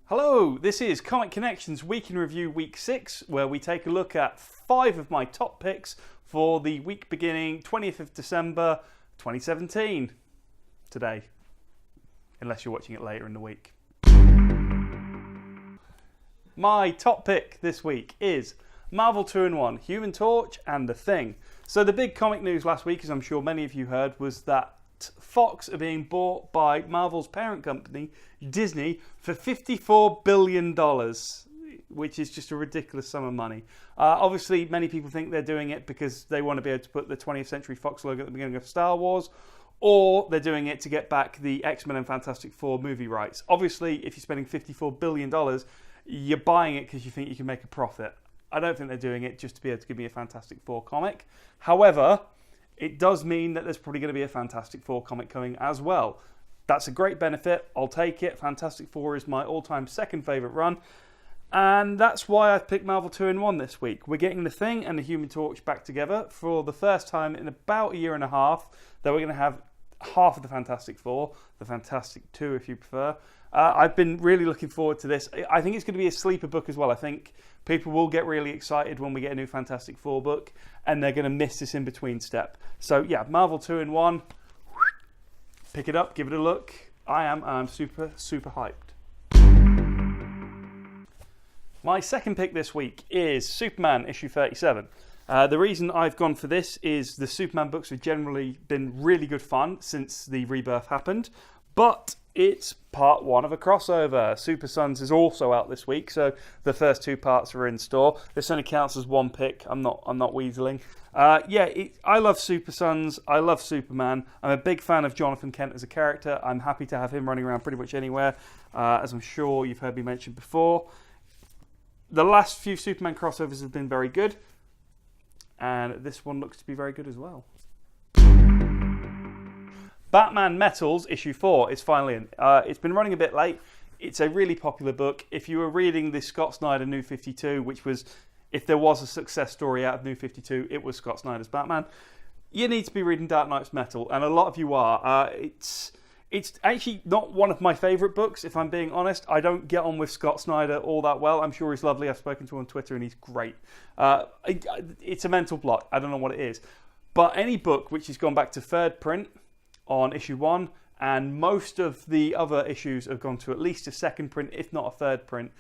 Hello, this is Comic Connections Week in Review Week 6, where we take a look at 5 of my top picks for the week beginning 20th of December 2017. Today, unless you're watching it later in the week. My top pick this week is Marvel 2-in-1, Human Torch and The Thing. So the big comic news last week, as I'm sure many of you heard, was that Fox are being bought by Marvel's parent company, Disney, for $54 billion, which is just a ridiculous sum of money. Obviously, many people think they're doing it because they want to be able to put the 20th Century Fox logo at the beginning of Star Wars, or they're doing it to get back the X-Men and Fantastic Four movie rights. Obviously, if you're spending $54 billion, you're buying it because you think you can make a profit. I don't think they're doing it just to be able to give me a Fantastic Four comic. However, it does mean that there's probably going to be a Fantastic Four comic coming as well. That's a great benefit. I'll take it. Fantastic Four is my all-time second favourite run. And that's why I've picked Marvel 2-in-1 this week. We're getting The Thing and the Human Torch back together for the first time in about a year and a half. That we're going to have half of the Fantastic Four, the Fantastic Two if you prefer. I've been really looking forward to this. I think it's going to be a sleeper book as well. I think people will get really excited when we get a new Fantastic Four book, and they're going to miss this in-between step. So yeah, Marvel 2-in-1, pick it up, give it a look. I'm super, super hyped. My second pick this week is Superman issue 37. The reason I've gone for this is the Superman books have generally been really good fun since the rebirth happened, but it's part one of a crossover. Super Sons is also out this week, so the first two parts are in store. This only counts as one pick. I'm not weaseling. I love Super Sons. I love Superman. I'm a big fan of Jonathan Kent as a character. I'm happy to have him running around pretty much anywhere, as I'm sure you've heard me mention before. The last few Superman crossovers have been very good, and this one looks to be very good as well. Batman Metals issue 4 is finally in. It's been running a bit late. It's a really popular book. If you were reading the Scott Snyder New 52, which was, if there was a success story out of New 52, it was Scott Snyder's Batman. You need to be reading Dark Knight's Metal, and a lot of you are. It's actually not one of my favourite books, if I'm being honest. I don't get on with Scott Snyder all that well. I'm sure he's lovely. I've spoken to him on Twitter, and he's great. It's a mental block. I don't know what it is. But any book which has gone back to third print on issue 1, and most of the other issues have gone to at least a second print, if not a third print.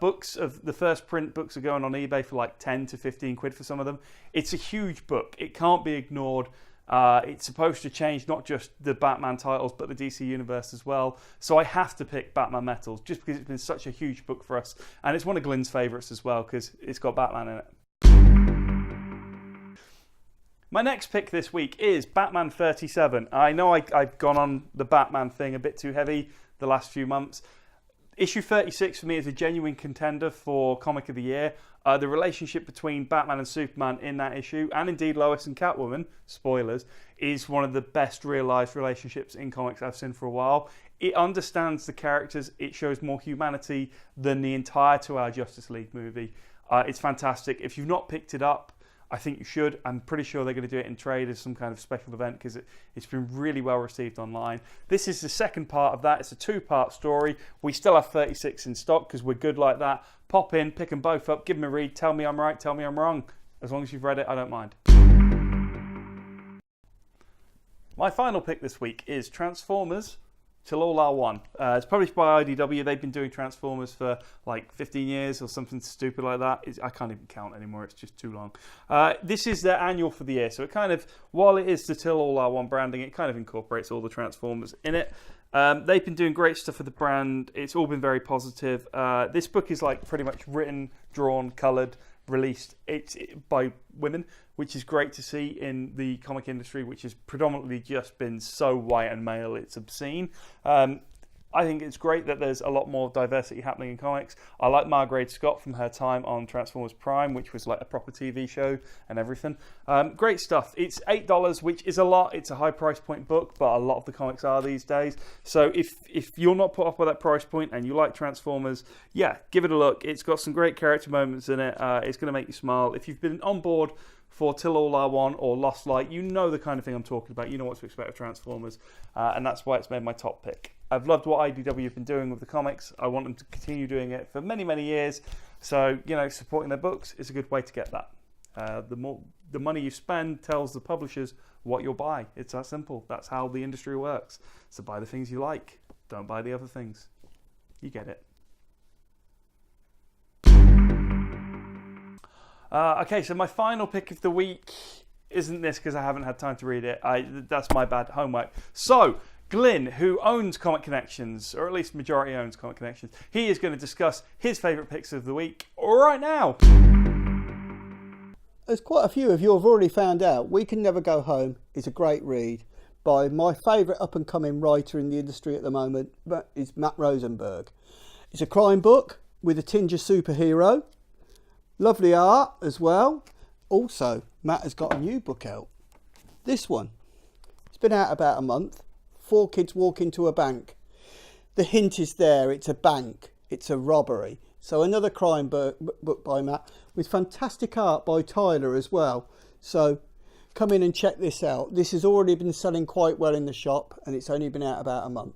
Books of the first print books are going on eBay for like 10 to 15 quid for some of them. It's a huge book. It can't be ignored. It's supposed to change not just the Batman titles, but the DC universe as well. So I have to pick Batman Metals, just because it's been such a huge book for us. And it's one of Glyn's favourites as well, because it's got Batman in it. My next pick this week is Batman 37. I know I've gone on the Batman thing a bit too heavy the last few months. Issue 36 for me is a genuine contender for Comic of the Year. The relationship between Batman and Superman in that issue, and indeed Lois and Catwoman, spoilers, is one of the best realised relationships in comics I've seen for a while. It understands the characters. It shows more humanity than the entire 2-hour Justice League movie. It's fantastic. If you've not picked it up, I think you should. I'm pretty sure they're going to do it in trade as some kind of special event because it's been really well received online. This is the second part of that. It's a 2-part story. We still have 36 in stock because we're good like that. Pop in, pick them both up, give them a read, tell me I'm right, tell me I'm wrong. As long as you've read it, I don't mind. My final pick this week is Transformers Till All Are One. It's published by IDW. They've been doing Transformers for like 15 years or something stupid like that. I can't even count anymore. It's just too long. This is their annual for the year. So it kind of, while it is the Till All Are One branding, it kind of incorporates all the Transformers in it. They've been doing great stuff for the brand. It's all been very positive. This book is like pretty much written, drawn, coloured, released by women, which is great to see in the comic industry, which has predominantly just been so white and male, it's obscene. I think it's great that there's a lot more diversity happening in comics. I like Margaret Scott from her time on Transformers Prime, which was like a proper TV show and everything. Great stuff. It's $8, which is a lot. It's a high price point book, but a lot of the comics are these days. So if you're not put off by that price point and you like Transformers, yeah, give it a look. It's got some great character moments in it. It's going to make you smile. If you've been on board for Till All Are One or Lost Light, you know the kind of thing I'm talking about. You know what to expect of Transformers, and that's why it's made my top pick. I've loved what IDW have been doing with the comics. I want them to continue doing it for many, many years. So, supporting their books is a good way to get that. The money you spend tells the publishers what you'll buy. It's that simple. That's how the industry works. So buy the things you like. Don't buy the other things. You get it. Okay, so my final pick of the week isn't this because I haven't had time to read it. That's my bad homework. So, Glyn, who owns Comic Connections, or at least majority owns Comic Connections, he is going to discuss his favourite picks of the week right now. As quite a few of you have already found out, We Can Never Go Home is a great read by my favourite up-and-coming writer in the industry at the moment, is Matt Rosenberg. It's a crime book with a tinge of superhero. Lovely art as well. Also, Matt has got a new book out. This one. It's been out about a month. 4 kids walk into a bank. The hint is there. It's a bank. It's a robbery. So another crime book by Matt with fantastic art by Tyler as well. So come in and check this out. This has already been selling quite well in the shop and it's only been out about a month.